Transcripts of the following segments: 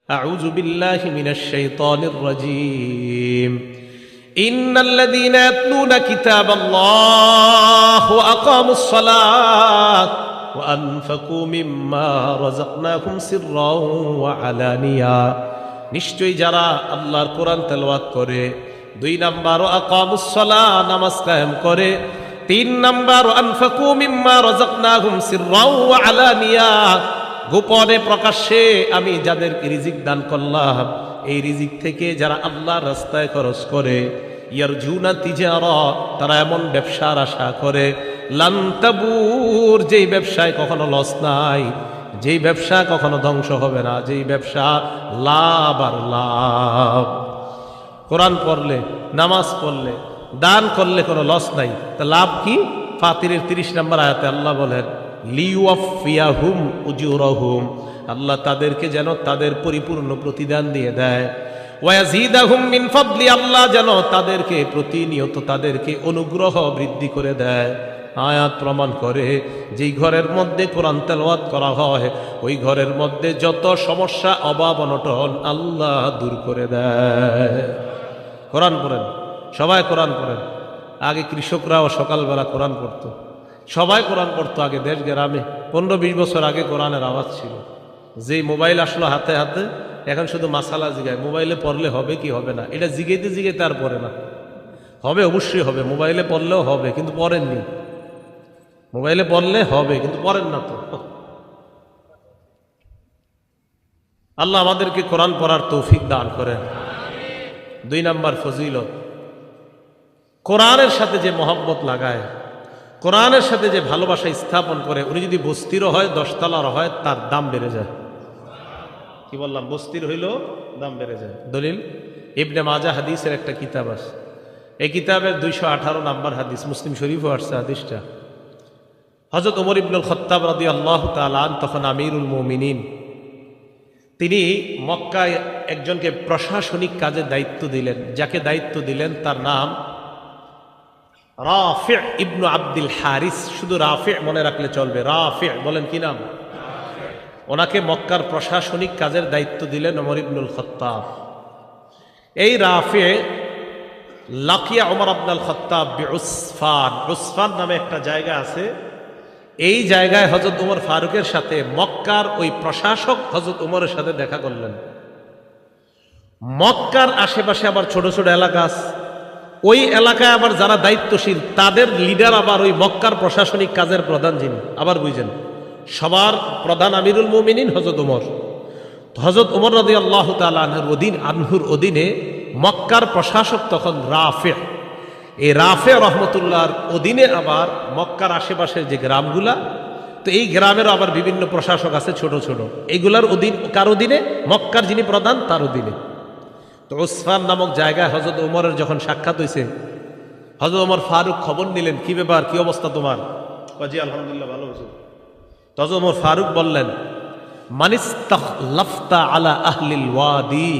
أعوذ بالله من الشيطان الرجيم إن الذين يتلون كتاب الله وأقاموا الصلاة وأنفقوا مما رزقناهم سرا وعلانية নিশ্চয়ই যারা আল্লাহর কোরআন তেলাওয়াত করে, 2 নাম্বার আকামুস সালাহ নামাজ কায়েম করে, 3 নাম্বার আনফাকু মিম্মা রাযাকনাহুম সিররাও ওয়া আলানিয়া গোপনে প্রকাশ্যে আমি যাদেরকে রিজিক দান করলাম এই রিজিক থেকে যারা আল্লাহর রাস্তায় খরচ করে, ইয়ারজুনা তিজারা তারা এমন ব্যবসার আশা করে, লান তাবুর যেই ব্যবসায় কখনো লস নাই, যেই ব্যবসা কখনো ধ্বংস হবে না, যেই ব্যবসা লাভ আর লাভ। কোরআন পড়লে, নামাজ পড়লে, দান করলে কোনো লস নাই, তা লাভ কি? ফাতিরের 30 নম্বর আয়াতে আল্লাহ বলেন লিওয়াফিয়াহুম উজুরহুম, আল্লাহ তাদেরকে যেন তাদের পরিপূর্ণ প্রতিদান দিয়ে দেয়। ওয়ায়াজিদাহুম মিন ফাদলি, আল্লাহ যেন তাদেরকে প্রতিনিয়ত তাদেরকে অনুগ্রহ বৃদ্ধি করে দেয়। আয়াত প্রমাণ করে যেই ঘরের মধ্যে কোরআন তেলাওয়াত করা হয় ওই ঘরের মধ্যে যত সমস্যা অভাব অনটন আল্লাহ দূর করে দেয়। কোরআন পড়েন, সবাই কোরআন পড়েন। আগে কৃষকরাও সকালবেলা কোরআন পড়তো, সবাই কোরআন পড়তো আগে দেশ গ্রামে। 15-20 বছর আগে কোরআনের আওয়াজ ছিল। যেই মোবাইল আসলো হাতে হাতে এখন শুধু মাসালা জিগায়, মোবাইলে পড়লে হবে কি হবে না, এটা জিগাইতে জিগাইতে আর পড়ে না। হবে, অবশ্যই হবে, মোবাইলে পড়লেও হবে, কিন্তু পড়েননি। মোবাইলে পড়লে হবে কিন্তু পড়েন না তো। আল্লাহ আমাদেরকে কোরআন পড়ার তৌফিক দান করেন। 2 নাম্বার ফজিলত, কোরআনের সাথে যে মহব্বত লাগায়, কোরআনের সাথে যে ভালোবাসা স্থাপন করে, উনি যদি বস্তিরও হয় 10 তলার হয় তার দাম বেড়ে যায়। কি বললাম? বস্তির হইল দাম বেড়ে যায়। দলিল ইবনে মাজাহ হাদিসের একটা কিতাব আছে, এই কিতাবের 218 নাম্বার হাদিস, মুসলিম শরীফও আসছে হাদিসটা। হযরত ওমর ইবনুল খাত্তাব রাদিয়াল্লাহু তাআলা তখন আমিরুল মুমিনিন, তিনি মক্কায় একজনকে প্রশাসনিক কাজে দায়িত্ব দিলেন। যাকে দায়িত্ব দিলেন তার নাম রাফি ইবনু আব্দুল হারিস। শুধু রাফি মনে রাখলে চলবে, রাফি বলেন কি নাম? ওনাকে মক্কার প্রশাসনিক কাজের দায়িত্ব দিলেন ওমর ইবনুল খাত্তাব। এই রাফি লাকিয়া ওমর আব্দুল খাত্তাব বিউসফান, উসফান নামে একটা জায়গা আছে, এই জায়গায় হযরত ওমর ফারুকের সাথে মক্কার ওই প্রশাসক হযরত ওমরের সাথে দেখা করলেন। মক্কার আশেপাশে আবার ছোট ছোট এলাকা আছে, ওই এলাকায় আবার যারা দায়িত্বশীল তাদের লিডার আবার ওই মক্কার প্রশাসনিক কাজের প্রধান যিনি, আবার বুঝেন সবার প্রধান আমিরুল মুমিনিন হযরত ওমর। হযরত ওমর রাদিয়াল্লাহু তাআলা আনহুর অধীনে মক্কার প্রশাসক তখন রাফি। এই রাফি রহমতুল্লাহর অধীনে আবার মক্কার আশেপাশের যে গ্রামগুলা, তো এই গ্রামেরও আবার বিভিন্ন প্রশাসক আছে ছোট ছোট, এইগুলার অধীন কার অধীনে? মক্কার যিনি প্রধান তার অধীনে। তো উসফান নামক জায়গায় হযরত ওমরের যখন সাক্ষাৎ হয়েছে, হযরত ওমর ফারুক খবর নিলেন, কি ব্যাপার, কি অবস্থা তোমার? জি আলহামদুলিল্লাহ, ভালো হয়েছে। হযরত ওমর ফারুক বললেন, মানিস্তাখলাফতা আলা আহলিল ওয়াদি,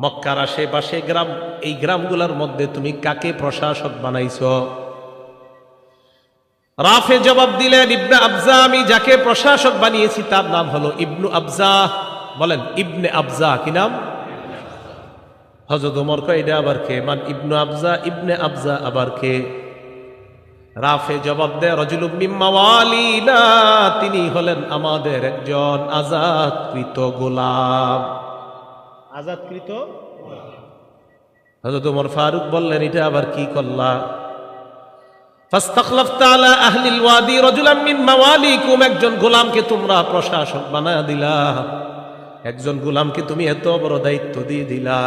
মক্কার আশেপাশে গ্রাম, এই গ্রামগুলোর মধ্যে তুমি কাকে প্রশাসক বানাইছ? রাফে জবাব দিলেন, ইবনে আবজা, আমি যাকে প্রশাসক বানিয়েছি তার নাম হলো ইবনু আবজা। বলেন ইবনে আবজা, কি নাম? হযরত ওমর কয়, এটা আবার কে? মান ইবনু আবজা, ইবনে আবজা আবার কে? রাফে জবাব দেয়, রাজুলুম মিন মাওয়ালিনা, তিনি হলেন আমাদের একজন আজাদকৃত গোলাম। আজাদকৃত। হযরত ওমর ফারুক বললেন, এটা আবার কি করলা? ফাস্তাখলাফতা আলা আহলিল ওয়াদি রাজুলাম মিন মাওয়ালিকুম, একজন গোলামকে তোমরা প্রশাসক বানায়া দিলা, একজন গোলামকে তুমি এত বড় দায়িত্ব দিয়ে দিলা।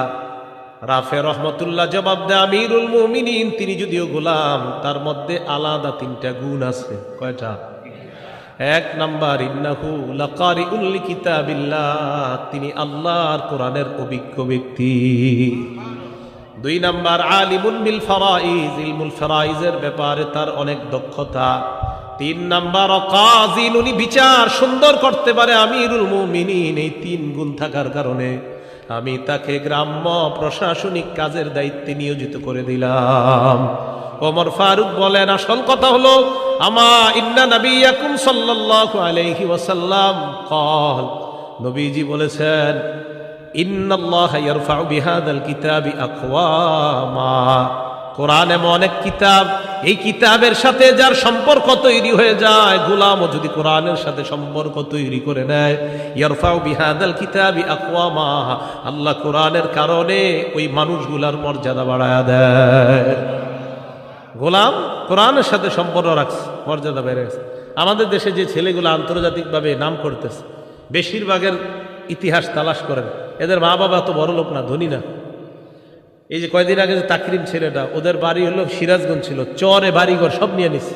রাফে রহমতুল্লাহ জবাব দেয়, আমিরুল মুমিনিন তিনি যদিও গোলাম, তার মধ্যে আলাদা 3টা গুণ আছে। কয়টা? 1 নাম্বার, ইন্নাহু লাকারিউল লিকিতাবিল্লাহ, তিনি আল্লাহর কোরআনের অভিজ্ঞ ব্যক্তি। 2 নাম্বার, আলিমুন বিল ফারাইজ, ইলমুল ফারাইজের ব্যাপারে তার অনেক দক্ষতা। 3 নাম্বার, কাযিন, উনি বিচার সুন্দর করতে পারে। আমিরুল মুমিনিন, এই 3 গুণ থাকার কারণে আমি তাকে গ্রাম্য প্রশাসনিক কাজের দায়িত্বে নিয়োজিত করে দিলাম। ওমর ফারুক বলেন, আসল কথা হলো আমা ইন্না নবিয়াকুম সাল্লাল্লাহু আলাইহি ওয়াসাল্লাম ক্বাল, নবীজি বলেছেন, ইন্নাল্লাহা ইয়ারফাউ বিহাদাল কিতাবি আকওয়ামা, কোরআন এমন অনেক কিতাব, এই কিতাবের সাথে যার সম্পর্ক তৈরি হয়ে যায়, গোলামও যদি কোরআনের সাথে সম্পর্ক তৈরি করে নেয়, ইয়ারফাউ বিহাদাল কিতাবি আকওয়ামা, আল্লাহ কোরআনের কারণে ওই মানুষগুলার মর্যাদা বাড়ায়া দেয়। গোলাম কোরআনের সাথে সম্পর্ক রাখছে, মর্যাদা বেড়ে গেছে। আমাদের দেশে যে ছেলেগুলো আন্তর্জাতিকভাবে নাম করতেছে, বেশিরভাগের ইতিহাস তালাশ করেন, এদের মা বাবা তো বড় লোক না, ধনী না। এই যে কয়দিন আগে যে তাকরিম ছেলেটা, ওদের বাড়ি হলো সিরাজগঞ্জ, ছিল চরে বাড়িঘর সব নিয়ে নিছে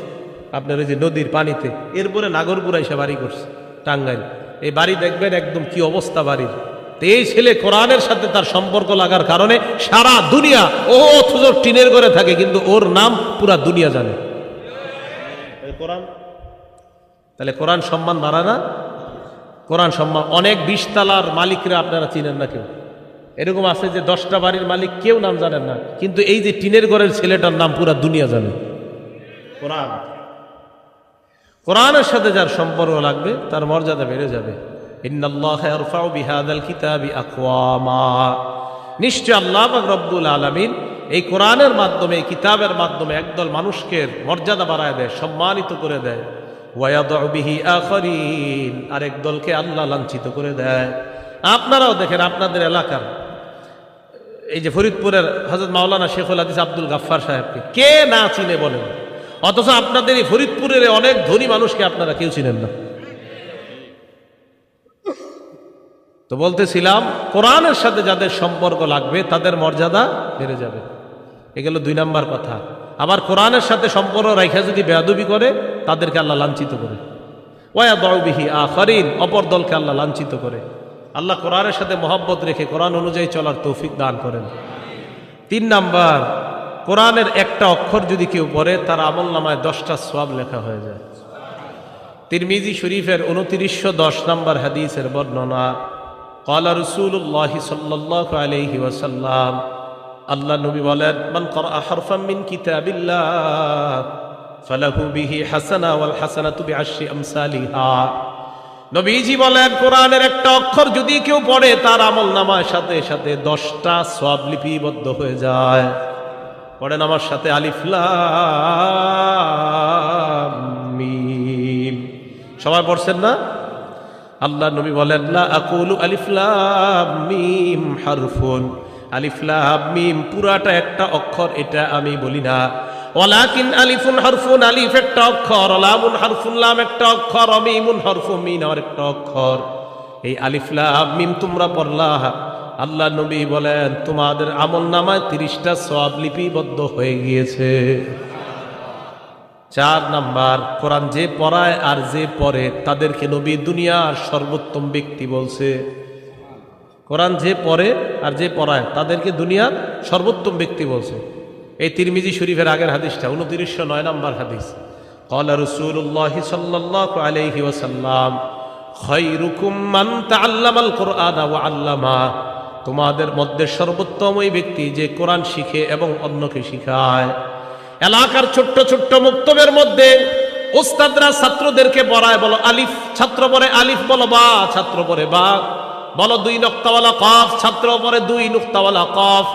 আপনার ওই যে নদীর পানিতে, এরপরে নাগরপুরা এসে বাড়ি করছে টাঙ্গাইল। এই বাড়ি দেখবেন একদম কি অবস্থা বাড়ির। তো এই ছেলে কোরআনের সাথে তার সম্পর্ক লাগার কারণে সারা দুনিয়া, ও অথচ টিনের ঘরে থাকে কিন্তু ওর নাম পুরা দুনিয়া জানে। কোরআন, তাহলে কোরআন সম্মান বাড়া না? কোরআন সম্মান। অনেক 20 তালার মালিকরা আপনারা চিনেন না, কেউ এরকম আছে যে 10টা বাড়ির মালিক কেউ নাম জানেন না, কিন্তু এই যে টিনের ঘরের ছেলেটার নাম পুরা দুনিয়া জানে। কোরআন, কোরআনের সাথে যার সম্পর্ক লাগবে তার মর্যাদা বেড়ে যাবে। ইন্নাল্লাহা ইয়ারফাউ বিহাদাল কিতাবি আকওয়ামা, নিশ্চয় আল্লাহ পাক রব্বুল আলামিন এই কোরআনের মাধ্যমে, এই কিতাবের মাধ্যমে একদল মানুষকে মর্যাদা বাড়ায় দেয়, সম্মানিত করে দেয়। ওয়ায়াদউ বিহি আখারিন, আরেক দলকে আল্লাহ লাঞ্ছিত করে দেয়। আপনারাও দেখেন আপনাদের এলাকার এই যে ফরিদপুরের হযরত মাওলানা শেখুল হাদিস আব্দুল গাফফার সাহেবকে কে না চিনে বলেন, অথচ আপনাদের এই ফরিদপুরের অনেক ধনী মানুষকে আপনারা কেউ চিনেন না। তো বলতেছিলাম, কোরআনের সাথে যাদের সম্পর্ক লাগবে তাদের মর্যাদা বেড়ে যাবে। এগুলো 2 নাম্বার কথা। আবার কোরআনের সাথে সম্পর্ক রাখা যদি বেয়াদবি করে, তাদেরকে আল্লাহ লাঞ্ছিত করে। ওয়ায়াদউ বিহি আখারিন, অপর দলকে আল্লাহ লাঞ্ছিত করে। আল্লাহ কোরআনের সাথে মহব্বত রেখে কোরআন অনুযায়ী চলার তৌফিক দান করেন। 3 নাম্বার, কোরআনের একটা অক্ষর যদি কেউ পড়ে, তার আমল নামায় 10টা সওয়াব লেখা হয়ে যায়। তিরমিজি শরীফের 2910 নাম্বার হাদিসের বর্ণনা, ক্বালা রাসূলুল্লাহ সাল্লাল্লাহু আলাইহি ওয়াসাল্লাম, আল্লাহ নবী বলেন, মান ক্বারা হারফাম মিন কিতাবিল্লাহ ফালাহু বিহি হাসানা ওয়াল হাসানাতু বিআশরি আমসালিহা। নবীজি বলেন, কোরআনের একটা অক্ষর যদি কেউ পড়ে, তার আমল নামার সাথে সাথে 10টা সওয়াব লিপিবদ্ধ হয়ে যায়। পড়েন আমার সাথে, আলিফ লাম মিম। সবাই পড়ছেন না? আল্লাহ নবী বলেন, লা আকুলু আলিফ লাম মিম হারফুন, আলিফ লাম মিম পুরাটা একটা অক্ষর, এটা আমি বলি না। ওয়ালাকিন আলিফুন হারফুন, আলিফ একটা অক্ষর, লামুন হারফুন, লাম একটা অক্ষর, মিমুন হারফুন, মিম আর একটা অক্ষর। এই আলিফ লাম মিম তোমরা পড়লা, আল্লাহ নবী বলেন তোমাদের আমল নামায় 30টা সওয়াব লিপিবদ্ধ হয়ে গিয়েছে। 4 নাম্বার, কোরআন যে পড়ায় আর যে পড়ে তাদেরকে নবী দুনিয়ার সর্বোত্তম ব্যক্তি বলছে। কোরআন যে পড়ে আর যে পড়ায় তাদেরকে দুনিয়ার সর্বোত্তম ব্যক্তি বলছে। এই তিরমিজি শরীফের আগের হাদিসটা 2909 নাম্বার হাদিস। ক্বালা রাসূলুল্লাহ সাল্লাল্লাহু আলাইহি ওয়াসাল্লাম, খায়রুকুম মান তাআল্লামাল কুরআনা ওয়া আল্লামা, তোমাদের মধ্যে সর্বোত্তম ওই ব্যক্তি যে কোরআন শিখে এবং অন্যকে শিখায়। এলাকার ছোট্ট ছোট্ট মুক্তবের মধ্যে উস্তাদরা ছাত্রদেরকে পড়ায়, বলো আলিফ, ছাত্র পড়ে আলিফ, বলো বা, ছাত্র পড়ে বা, বলো 2 নুক্তাওয়ালা কফ, ছাত্র পড়ে 2 নুক্তাওয়ালা কফ।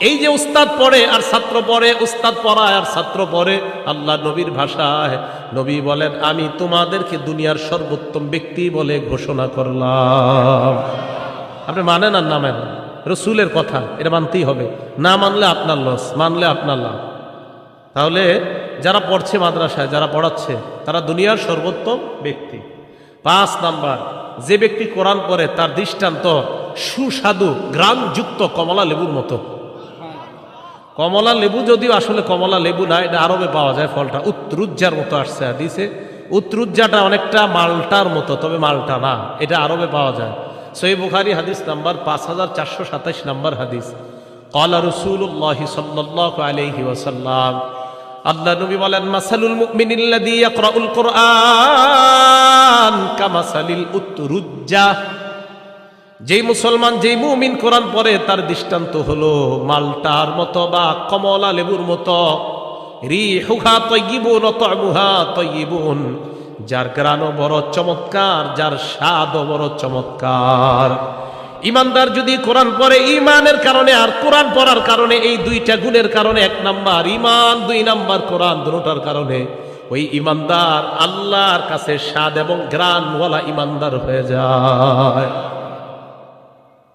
এই যে উস্তাদ পড়ে আর ছাত্র পড়ে, উস্তাদ পড়ায় আর ছাত্র পড়ে, আল্লাহ নবীর ভাষায় নবী বলেন, আমি তোমাদেরকে দুনিয়ার সর্বোত্তম ব্যক্তি বলে ঘোষণা করলাম। আপনি মানেন আর না মানেন, রসুলের কথা এটা মানতেই হবে। না মানলে আপনার লস, মানলে আপনার লাভ। তাহলে যারা পড়ছে মাদ্রাসায়, যারা পড়াচ্ছে, তারা দুনিয়ার সর্বোত্তম ব্যক্তি। 5 নাম্বার, যে ব্যক্তি কোরআন পড়ে তার দৃষ্টান্ত সুস্বাদু গ্রামযুক্ত কমলা লেবুর মতো। কমলা লেবু যদিও আসলে কমলা লেবু না, এটা আরবে পাওয়া যায় ফলটা, উত্তরুজ্জার মতো আসছে হাদিসে। উত্তরুজ্জাটা অনেকটা মালটার মতো, তবে মালটা না, এটা আরবে পাওয়া যায়। সহিহ বুখারী হাদিস নাম্বার 5427 নাম্বার হাদিস। ক্বালা রাসূলুল্লাহ সাল্লাল্লাহু আলাইহি ওয়াসাল্লাম, আল্লাহ নবী বলেন, মাসালুল মুমিনিল্লাযী ইয়াকরাউল কুরআন কামাসালিল উতরুজ্জা, যেই মুসলমান, যেই মুমিন কোরআন পড়ে তার দৃষ্টান্ত হলো মালটার মতো বা কমলা লেবুর মতো। রিহুহা তাইয়্যিবুন ওয়া তা'মুহা তাইয়্যিবুন, যার গ্রানও বড় চমৎকার, যার স্বাদও বড় চমৎকার। ইমানদার যদি কোরআন পড়ে ইমানের কারণে আর কোরআন পড়ার কারণে, এই দুইটা গুণের কারণে, 1 নাম্বার ইমান, 2 নাম্বার কোরআন, দুটোটার কারণে ওই ইমানদার আল্লাহর কাছে স্বাদ এবং গ্রানওয়ালা ইমানদার হয়ে যায়।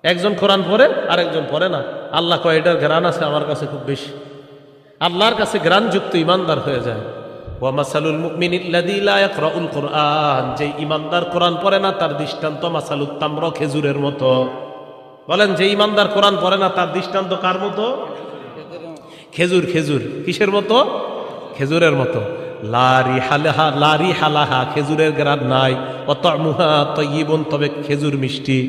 একজন কোরআন পড়ে আর একজন পড়ে না, আল্লাহ কয় এটার গ্রান আছে আমার কাছে খুব বেশি। আল্লাহর কাছে গ্রানযুক্ত ইমানদার হয়ে যায়। ওয়া মাসালুল মুমিনিল্লাযী লা ইয়াকরাউল কুরআন, যে ইমানদার কোরআন পড়ে না তার দৃষ্টান্ত মাসালুত তামর, খেজুরের মতো। বলেন, যে ইমানদার কোরআন পড়ে না তার দৃষ্টান্ত কার মতো? খেজুর। খেজুর কিসের মতো? খেজুরের মতো। লা রিহা লাহা, খেজুরের গ্রান নাই। ওয়া তা'মুহা তাইয়িবুন, তবে খেজুর মিষ্টি।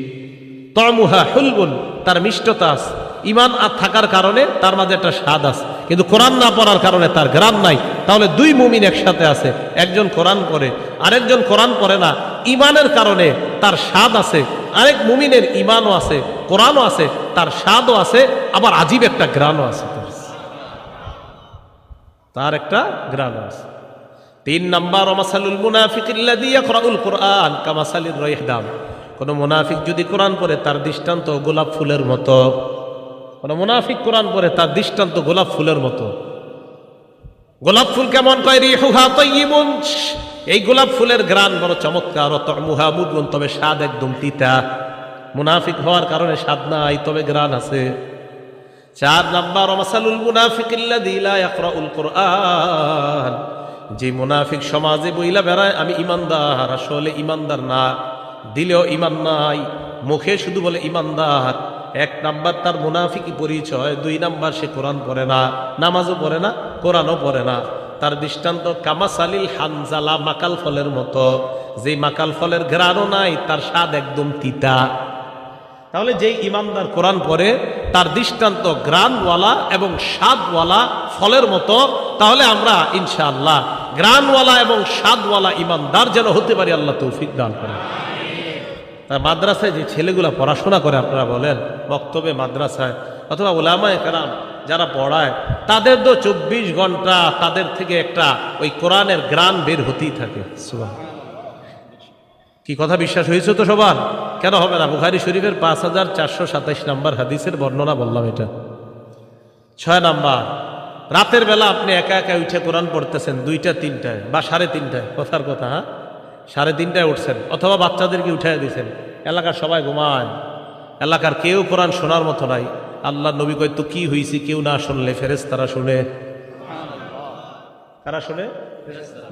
তা'মুহা হুলবুন, তার মিষ্টতা আছে। ইমান আর থাকার কারণে তার মাঝে একটা স্বাদ আছে, কিন্তু কোরআন না পড়ার কারণে তার গ্রান নাই। তাহলে 2 মুমিন একসাথে আছে, একজন কোরআন পড়ে আরেকজন কোরআন পড়ে না। ইমানের কারণে তার স্বাদ আছে, আরেক মুমিনের ইমানও আছে, কোরআনও আছে, তার স্বাদও আছে, আবার আজীব একটা গ্রানও আছে, তার একটা গ্রানও আছে। 3 নাম্বার মাসালুল মুনাফিকিল্লাযী ইয়াকরাউল কুরআন কামাসালির রাইহদাম, কোন মুনাফিক যদি কোরআন পড়ে তার দৃষ্টান্ত গোলাপ ফুলের মতো। কোন মুনাফিক কোরআন পড়ে তার দৃষ্টান্ত গোলাপ ফুলের মতো। গোলাপ ফুল কেমন? কয় রিহুহা তাইয়িবুন, এই গোলাপ ফুলের গ্রান বড় চমৎকার। তা'মুহা মুরুন, তবে স্বাদ একদম তিতা। মুনাফিক হওয়ার কারণে স্বাদ নাই, তবে গ্রান আছে। 4 নাম্বার মাসালুল মুনাফিকিল্লাযী লা ইয়াকরাউল কুরআন, যে মুনাফিক সমাজে বইলা বেড়ায় আমি ইমানদার, আসলে ইমানদার না, দিলেও ইমান নাই, মুখে শুধু বলে ইমানদার। 1 নাম্বার তার মুনাফিকি পরিচয়। 2 নাম্বার সে কোরআন পড়ে না, নামাজও পড়ে না, কোরআনও পড়ে না। তার দৃষ্টান্ত কামাসালিল হানজালা, মাকাল ফলের মতো। যে মাকাল ফলের ঘ্রাণও নাই, তার স্বাদ একদম তিতা। তাহলে যেই ইমানদার কোরআন পড়ে তার দৃষ্টান্ত গ্রানওয়ালা এবং স্বাদওয়ালা ফলের মতো। তাহলে আমরা ইনশাআল্লাহ গ্রানওয়ালা এবং স্বাদওয়ালা ইমানদার যেন হতে পারি, আল্লাহ তৌফিক দান করেন। মাদ্রাসায় যে ছেলেগুলা পড়াশোনা করে, আপনারা বলেন বক্তব্যে মাদ্রাসায় অথবা উলামায়ে কেরাম যারা পড়ায়, তাদের তো 24 ঘন্টা তাদের থেকে একটা ওই কোরআনের গ্রান বের হতেই থাকে। সুবহানাল্লাহ। কি কথা বিশ্বাস হয়েছে তো সবার? কেন হবে না? বুখারী শরীফের 5427 নাম্বার হাদিসের বর্ণনা বললাম এটা। 6 নাম্বার, রাতের বেলা আপনি একা একা উঠে কোরআন পড়তেছেন 2টা 3টায় বা 3:30টায়, কথার কথা, হ্যাঁ 3:30টায় উঠছেন, অথবা বাচ্চাদেরকে উঠাই দিয়েছেন, এলাকার সবাই ঘুমায়, এলাকার কেউ কোরআন শোনার মতো নাই। আল্লাহ নবী কয় তো কি হয়েছে, কেউ না শুনলে ফেরেশতারা শুনে। কারা শুনে?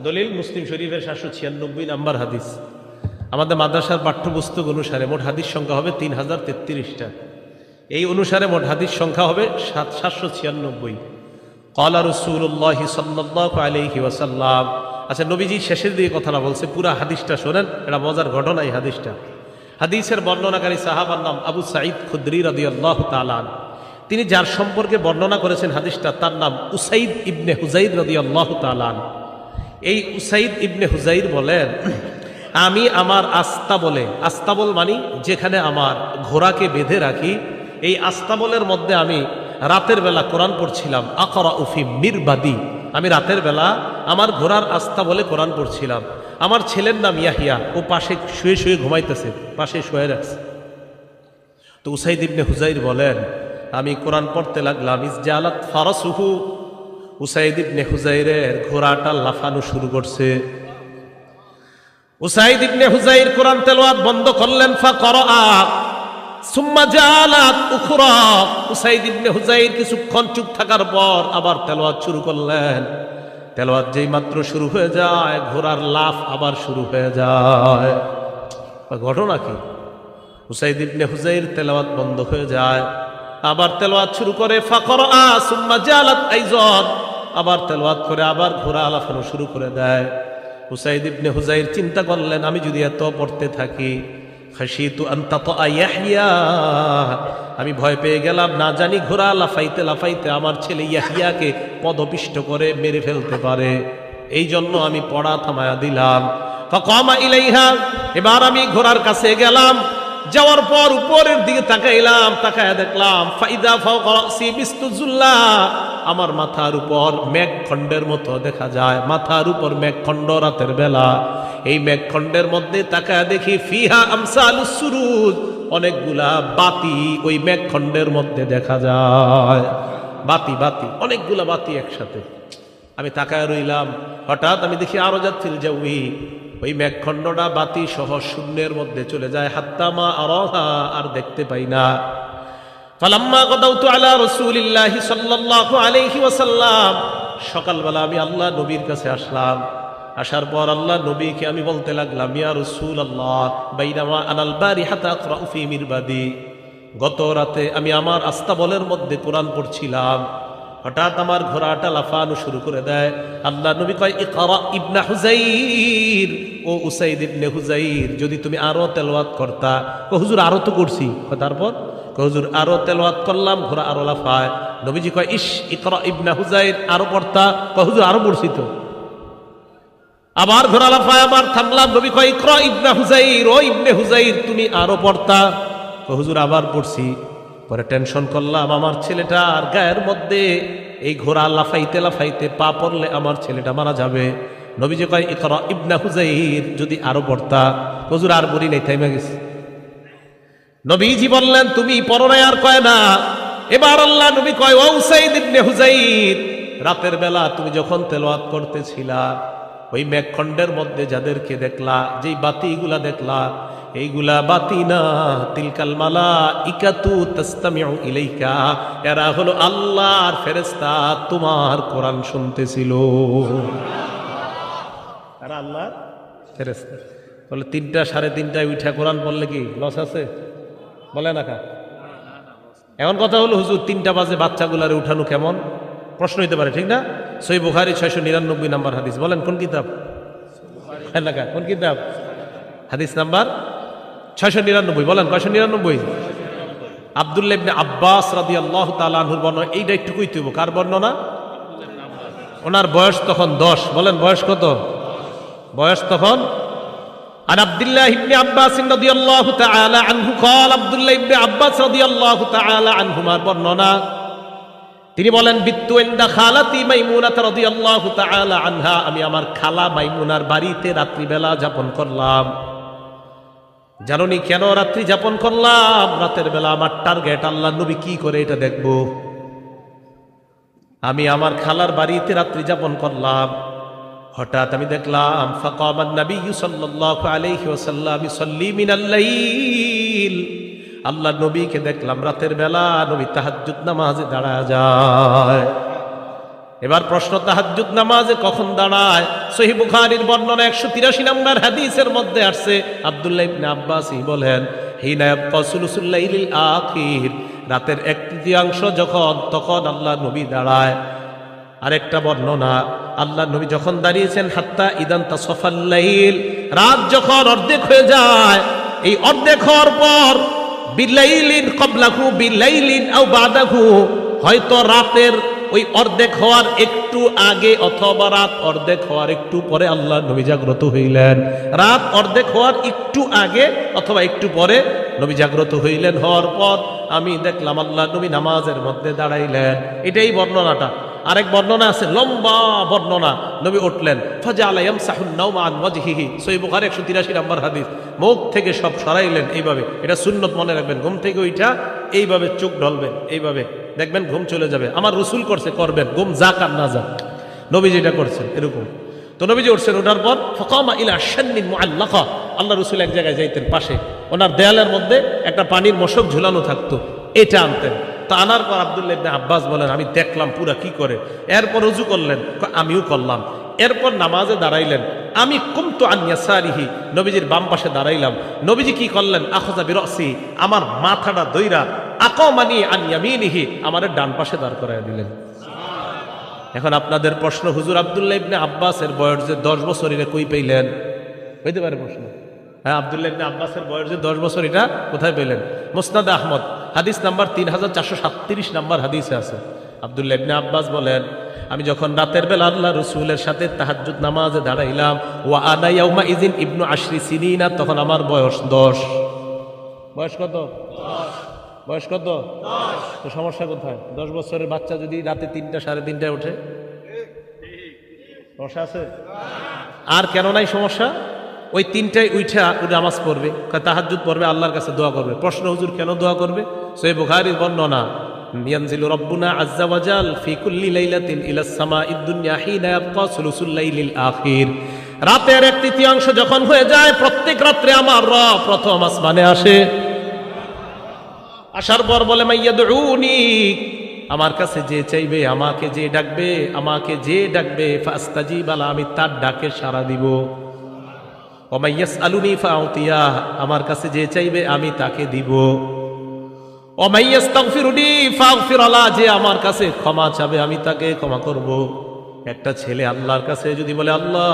দলিল মুসলিম শরীফের 796 নাম্বার হাদিস। আমাদের মাদ্রাসার পাঠ্যপুস্তক অনুসারে মোট হাদিস সংখ্যা হবে 3033টা। এই অনুসারে মোট হাদিস সংখ্যা হবে 796। ক্বালা রাসূলুল্লাহ সাল্লাল্লাহু আলাইহি ওয়াসাল্লাম। আচ্ছা, নবীজি শেষের দিকে কথাটা বলছে, পুরা হাদিসটা শোনেন, এটা মজার ঘটনা এই হাদিসটা। হাদিসের বর্ণনাকারী সাহাবার নাম আবু সাঈদ খুদরি রাদিয়াল্লাহু তাআলা আনহু। তিনি যার সম্পর্কে বর্ণনা করেছেন হাদিসটা, তার নাম উসাইদ ইবনে হুজাইর রাদিয়াল্লাহু তাআলা আনহু। এই উসাইদ ইবনে হুজাইর বলেন, আমি আমার আস্তাবল মানি যেখানে আমার ঘোড়াকে বেঁধে রাখি, এই আস্তাবলের মধ্যে আমি রাতের বেলা কোরআন পড়ছিলাম। আকরাউ ফি মিরবাদি, আমি রাতের বেলা আমার ঘোড়ার আস্তাবলে কোরআন পড়ছিলাম। আমার ছেলের নাম ইয়াহিয়া, ও পাশে শুয়ে শুয়ে ঘুমাইতেছে, পাশে শুয়ে রাখছে। তো উসাইদ ইবনে হুজাইর বলেন, আমি কোরআন পড়তে লাগলাম। ইসজালাত ফারাসুহু, উসাইদ ইবনে হুজাইরের ঘোড়াটা লাফানো শুরু করছে। উসাইদ ইবনে হুজাইর কোরআন তেলাওয়াত বন্ধ করলেন। ফাকরাআ সুম্মা জালাত উখরা, উসাইদ ইবনে হুজাইর কিছুক্ষণ চুপ থাকার পর আবার তেলাওয়াত শুরু করলেন। তেলাওয়াত যেই মাত্র শুরু হয়ে যায়, ঘোড়ার লাফ আবার শুরু হয়ে যায়। ঘটনা কি? উসাইদ ইবনে হুজাইর তেলাওয়াত বন্ধ হয়ে যায়, আবার তেলাওয়াত শুরু করে। ফাকরাআ সুম্মা জালাত আইযান, আবার তেলাওয়াত করে আবার ঘোড়া লাফানো শুরু করে দেয়। উসাইদ ইবনে হুজাইর চিন্তা করলেন, আমি যদি এত পড়তে থাকি, খাশিতু আন তাতা ইয়াহইয়া, আমি ভয় পেয়ে গেলাম, না জানি ঘোড়া লাফাইতে লাফাইতে আমার ছেলে ইয়াহিয়াকে পদপিষ্ট করে মেরে ফেলতে পারে, এই জন্য আমি পড়া থামায়া দিলাম। ফাকামা ইলাইহা, এবার আমি ঘোড়ার কাছে গেলাম, যাওয়ার পর উপরের দিকে তাকাইলাম, তাকায়া দেখলাম ফাইদা ফাওকা রাসি বিস্তুজুল্লাহ, আমার মাথার উপর মেঘখণ্ডের মতো দেখা যায়, মাথার উপর মেঘখণ্ড রাতের বেলা। এই মেঘখণ্ডের মধ্যে তাকায় দেখি ফিহা আমসালুস সুরুজ, অনেকগুলা বাতি ওই মেঘখণ্ডের মধ্যে দেখা যায়। বাতি বাতি অনেকগুলা বাতি একসাথে। আমি তাকায় রইলাম, হঠাৎ আমি দেখি আরো যাচ্ছিল যাউই, ওই মেঘখণ্ডটা বাতি সহ শূন্যের মধ্যে চলে যায়। হাত্তামা আরাহা, আর দেখতে পাই না। ফালাম্মা গাদাউতু আলা রাসূলিল্লাহি সাল্লাল্লাহু আলাইহি ওয়াসাল্লাম, সকালবেলা আমি আল্লাহ নবীর কাছে আসলাম। আসার পর আল্লাহ নবীকে আমি বলতে লাগলাম, ইয়া রাসূলুল্লাহ বাইনামা আনাল বারিহাতা আকরাউ ফি মিরবাদি, গত রাতে আমি আমার আস্তাবলের মধ্যে কোরআন পড়ছিলাম, হঠাৎ আমার ঘোড়াটা লাফানো শুরু করে দেয়। আল্লাহ নবী কয়, ইকরা ইবনে হুযাইর, ও উসাইদ ইবনে হুযাইর, যদি তুমি আরো তেলাওয়াত করতা। হুজুর আরো তো করছি। তারপর হুজুর আরো তেলাওয়াত করলাম, ঘোড়া আরো লাফায়। নবীজি কয়, ইস ইকরা ইবনে হুযাইর, আরো পড়তা। হুজুর আরো পড়ছি তো। আবার ঘোড়া লাফায়, আবার থামলাম। নবী কয়, ইকরা ইবনে হুযাইর, ও ইবনে হুযাইর, তুমি আরো পড়তা। হুজুর আবার পড়ছি। পরে টেনশন করলাম, আমার ছেলেটার গায়ের মধ্যে এই ঘোড়া লাফাইতে লাফাইতে পা পড়লে আমার ছেলেটা মারা যাবে। নবীজি কয়, ইকরা ইবনে হুযাইর, যদি আরো পড়তা। হুজুর আর বলি নাই, থাইমা গেছে। নবীজি বললেন, তুমি পড়ো না, আর কয় না। এবার আল্লাহ নবী কয়, ও উসাইদ ইবনে হুযাইর, রাতের বেলা তুমি যখন তেলাওয়াত করতেছিলা, ওই মেঘখণ্ডের মধ্যে যাদেরকে দেখলা, যেই বাতিগুলা দেখলা, এইগুলা বাতি না, তিলকাল মালাইকাতু তাসতামিউ ইলাইকা, এরা হলো আল্লাহর ফেরেশতা, তোমার কোরআন শুনতেছিল। এরা আল্লাহর ফেরেশতা। বলে 3টা 3:30টায় উঠা কোরআন পড়লে কি লস আছে? বলে না কা। এখন কথা হলো, হুজুর 3টা বাজে বাচ্চাগুলারে উঠানো কেমন? প্রশ্ন হইতে পারে, ঠিক না? সহিহ বুখারী 699 নম্বর হাদিস। বলেন কোন কিতাব? কোন কিতাব? হাদিস নাম্বার 699। বলেন 699। আব্দুল্লাহ ইবনে আব্বাস রাদিয়াল্লাহু তাআলা আনহুর বর্ণনা। এইটা একটু কইতে হইব। কার বর্ণনা? ওনার বয়স তখন 10। বলেন বয়স কত? বয়স তখন। আর আব্দুল্লাহ ইবনে আব্বাস রাদিয়াল্লাহু তাআলা আনহু قال, আব্দুল্লাহ ইবনে আব্বাস রাদিয়াল্লাহু তাআলা আনহুমার বর্ণনা, তিনি বলেন, বিত্তু ইনদা খালাতি মাইমুনা রাদিয়াল্লাহু তাআলা আনহা, আমি আমার খালা মাইমুনার বাড়িতে রাত্রিবেলা যাপন করলাম। জানুনি কেন রাত্রি যাপন করলাম? রাতের বেলা আমার টার্গেট আল্লাহ নবী কি করে এটা দেখব। আমি আমার খালার বাড়িতে রাত্রি যাপন করলাম। হঠাৎ আমি দেখলাম, ফাকামান নবিয়্যু সাল্লাল্লাহু আলাইহি ওয়াসাল্লাম ইউসাল্লি মিনাল লাইল, আল্লাহ নবীকে দেখলাম রাতের বেলা নবী তাহাজ্জুদ নামাজে দাঁড়ায় যায়। এবার প্রশ্ন, তাহাজ্জুদ নামাজে কখন দাঁড়ায়? সহিহ বুখারীর বর্ণনা 183 নম্বর হাদিসের মধ্যে আসছে। আব্দুল্লাহ ইবনে আব্বাস বলেন, হিনা ইয়াবকা সুলুসুল লাইলিল আখির, রাতের 1/3 যখন, তখন আল্লাহ নবী দাঁড়ায়। আরেকটা বর্ণনা, আল্লাহ নবী যখন দাঁড়িয়েছেন, হাত্তা ইদান তাসাফাল লাইল, রাত যখন অর্ধেক হয়ে যায়, এই অর্ধেক হওয়ার পর বিলাইলিন ক্বাবলাহু বিলাইলিন আও বাদাহু, হয়তো রাতের ওই অর্ধেক হওয়ার একটু আগে অথবা রাত অর্ধেক হওয়ার একটু পরে আল্লাহ নবী জাগ্রত হইলেন। রাত অর্ধেক হওয়ার একটু আগে অথবা একটু পরে নবী জাগ্রত হইলেন। হওয়ার পর আমি দেখলাম আল্লাহ নবী নামাজের মধ্যে দাঁড়াইলেন। এটাই বর্ণনাটা। আরেক বর্ণনা আছে, লম্বা বর্ণনা। নবী উঠলেন, ফাজাআলা ইয়ামসাহুন নাওমা আন ওয়াজহিহি, সহিহ বুখারী 183 নম্বর হাদিস। মুখ থেকে সব সরাইলেন এইভাবে। এটা সুন্নত, মনে রাখবেন। ঘুম থেকে উঠা এইভাবে চোখ ঢলবেন, এইভাবে দেখবেন ঘুম চলে যাবে। আমার রাসূল করছে, করবেন, ঘুম যাক আর না যাক, নবী যেটা করছেন এরকম। তো নবীজি উঠছেন, ওঠার পর ফাকামা ইলা শান্নিন মুআল্লাকা, আল্লাহ রাসূল এক জায়গায় যাইতেন, পাশে ওনার দেয়ালের মধ্যে একটা পানির মশক ঝুলানো থাকতো, এটা আনতেন। তো আনার পর আব্দুল্লাহ ইবনে আব্বাস বলেন, আমি দেখলাম পুরা কি করে। এরপর ওযু করলেন, আমিও করলাম। এরপর নামাজে দাঁড়াইলেন। আমি কুমতু আন ইয়াসারিহি, নবীজির বাম পাশে দাঁড়াইলাম। নবীজি কি করলেন? আখাযা বিরাসি, আমার মাথাটা দইরা, আকামানি আন ইয়ামিনিহি, আমারে ডান পাশে দাঁড় করায় দিলেন। এখন আপনাদের প্রশ্ন, হুজুর আব্দুল্লাহ ইবনে আব্বাসের বয়স যে 10 বছর, এটা কই পেলেন? হইতে পারে প্রশ্ন। হ্যাঁ, আব্দুল্লাহ ইবনে আব্বাসের বয়স যে 10 বছর, এটা কোথায় পেলেন? মুসনাদ আহমদ হাদিস নাম্বার 3437 নম্বর হাদিসে আছে। আব্দুল্লাহ ইবনে আব্বাস বলেন, আমি যখন রাতের বেলা আল্লাহ রাসূলের সাথে তাহাজ্জুদ নামাজে দাঁড়াইলাম, ওয়া আনা ইয়াউমা ইযিন ইবনু 10 সিনিনা, তখন আমার বয়স 10। বয়স কত? 10। বয়স কত? 10। তো সমস্যা কোথায়? 10 বছরের বাচ্চা যদি রাতে 3টা 3:30টায় ওঠে, সমস্যা আছে? আর কেন নাই সমস্যা? ওই তিনটায় উঠা নামাজ পড়বে, তাহাজ্জুদ পড়বে, আল্লাহর কাছে দোয়া করবে। প্রশ্ন, হুজুর কেন দোয়া করবে? সহিহ বুখারীর বর্ণনা, ইয়ানজিলু রাব্বুনা আযজা ওয়া জাল ফি কুল্লি লাইলাতিন ইলাস সামাঈদ দুনিয়া হিনা ইয়াবকা সুলুসুল লাইলিল আখির। রাতের 1/3 যখন হয়ে যায়, প্রত্যেক রাত্রে আমার রব প্রথম আসমানে আসে। আসার পর বলে, মাইয়াদউনি, আমার কাছে যে চাইবে, আমাকে যে ডাকবে, আমাকে যে ডাকবে, ফাস্তাজিব লা, আমি তার ডাকে সাড়া দিব। ওয়া মাইয়াসআলুনি ফাউতিয়াহ, আমার কাছে যে চাইবে আমি তাকে দিব। ওয়া মাইয়াস্তাগফিরুনি ফাগফির লা, যে আমার কাছে ক্ষমা চাবে আমি তাকে ক্ষমা করব। একটা ছেলে আল্লাহর কাছে যদি বলে, আল্লাহ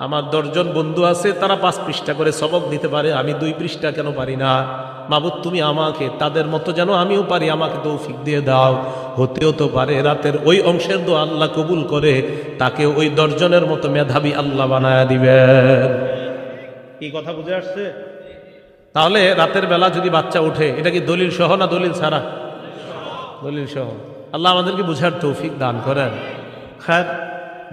আমার 10 জন বন্ধু আছে, তারা 5 পৃষ্ঠা করে সবক দিতে পারে, আমি 2 পৃষ্ঠা কেন পারি না? মাবুদ তুমি আমাকে তাদের মতো যেন আমিও পারি, আমাকে তৌফিক দিয়ে দাও। হতেও তো পারে রাতের ওই অংশের দোয়া আল্লাহ কবুল করে তাকে ওই 10 জনের মতো মেধাবী আল্লাহ বানায়া দিবেন। কি কথা বুঝে আসছে? তাহলে রাতের বেলা যদি বাচ্চা উঠে, এটা কি দলিল সহ না দলিল ছাড়া? দলিল সহ। আল্লাহ আমাদেরকে বুঝার তৌফিক দান করেন। হ্যাঁ,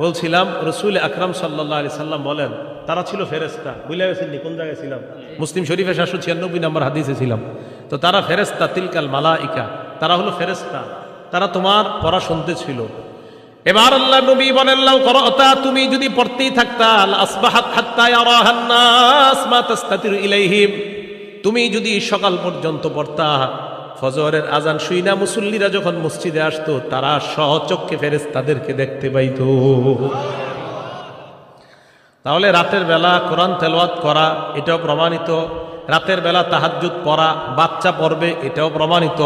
বলছিলাম রসুল আকরাম সাল্লাল্লাহু আলাইহি সাল্লাম বলেন, তারা ছিল ফেরেশতা। বুঝলে গেছেন কোন জায়গায় ছিলাম? মুসলিম শরীফে 796 নম্বর হাদিসে ছিলাম। তো তারা ফেরেশতা, তিলকাল মালাইকা, তারা হলো ফেরেশতা, তারা তোমার পড়া শুনতে ছিল। এবার আল্লাহ নবী বলেন, লাউ করাতা, তুমি যদি পড়তেই থাকতা, আসবাহাত হাত্তা ইয়ারাহান নাস মা তাস্তাতিরু ইলাইহিম, তুমি যদি সকাল পর্যন্ত পড়তা, ফজরের আজান শুইনা মুসল্লিরা যখন মসজিদে আসতো, তারা সচক্ষে ফেরেশতাদেরকে দেখতে পাইত। তাহলে রাতের বেলা কোরআন তেলাওয়াত করা এটাও প্রমাণিত। রাতের বেলা তাহাজ্জুদ পড়া, বাচ্চা পড়বে এটাও প্রমাণিত।